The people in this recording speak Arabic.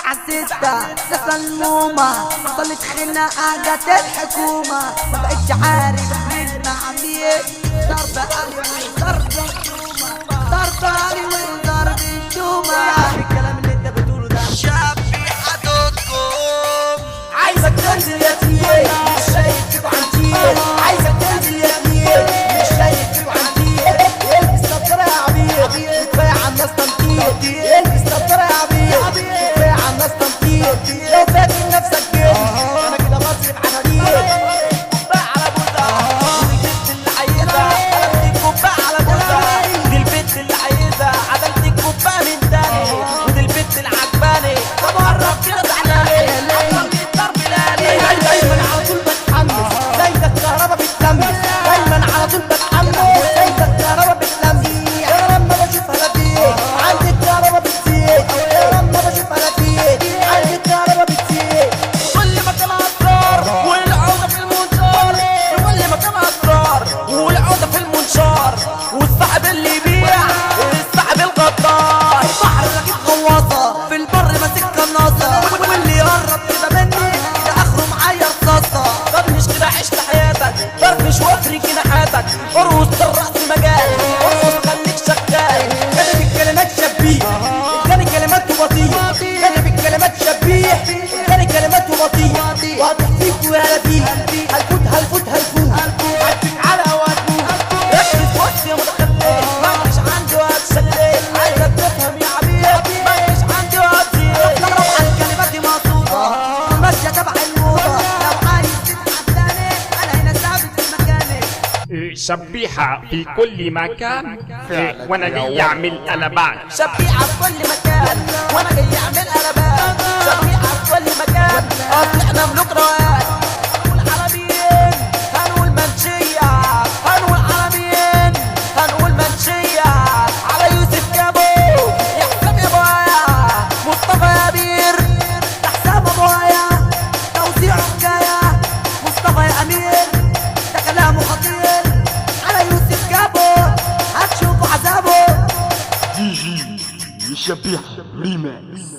9/6 لسلمومة طلت خناقة جت الحكومة ما بقتش عارف مين مع مين. ضرب علي وضرب الشومة، ضرب علي وضرب الشومة. الكلام اللي انت بتقوله ده شبيحة دوت كوم. عايزك تنزل يا تيل مش شايف فيكوا عنتيل، عايزك تنزل يا تيل مش شايف فيكوا عنتيل. البس نضارة يا عبيط كفاية على الناس تنطيط، البس نضارة يا عبيط كفاية على الناس تنطيط. لو فاكر نفسك كده انا كده بصرف عناديل. كوباية على بوزة ودي البت اللي عايزة عدلت كوباية على بوزة. دي البت اللي عايزة عدلت كوباية من تاني، ودي البت اللي عجباني طب قرب كده تعالى قرب لي الضرب لالي. دايما على طول بتحمس زي ده الكهربا بتلمس، دايما على طول بتحمس زي ده الكهربا بتلمس. يا لما بشوفها لفيت عندي الكهربا بتزيد، يا لما بشوفها لفيت عندي الكهربا بتزيد. كل ما كان اسرار والعودة في المنشار، كل ما كان اسرار والعودة في المنشار. والصاحب اللي يبيع الصاحب الغدار. البحر راكب غواصة في البر ماسك قناصة، واللي يقرب كده مني كده اخره معايا رصاصة. طنش كده عيش حياتك، فرفش وافري جناحاتك، ارقص الرأس مجال، ارقص خليك شغال. كاتب الكلمات شبيه اداني كلماته بطيء، كاتب الكلمات شبيه اداني كلماته بطيء. وهتحفيك ويا فيه هلفوت هلفوت هلفوت هديك على وهتموت. ركز بص يا متخلف مالكش عندي وهتشلل، عايزك تفهم يا عبيد مالكش عندي وهتزيد. استغرب على الكلمات دي مقصودة ماشية تبع الموضة. لو عايز تضحك تاني انا هنا ثابت في مكاني. شبيحة في كل مكان وانا جاي اعمل قلبان. شبيحة في كل مكان وانا جاي اعمل قلبان. شبيحة في كل مكان اصل احنا ملوك روقان. هنقول عربيين هنقول منشية، هنقول عربيين هنقول منشية. على يوسف جابو يا حسام يا بويا، مصطفى يا بير ده حسام ابويا توزيعه حكاية، مصطفى يا امير ده كلامه خطير. على يوسف جابو هتشوفوا عذابه. دي جي شبيحة ريماكس.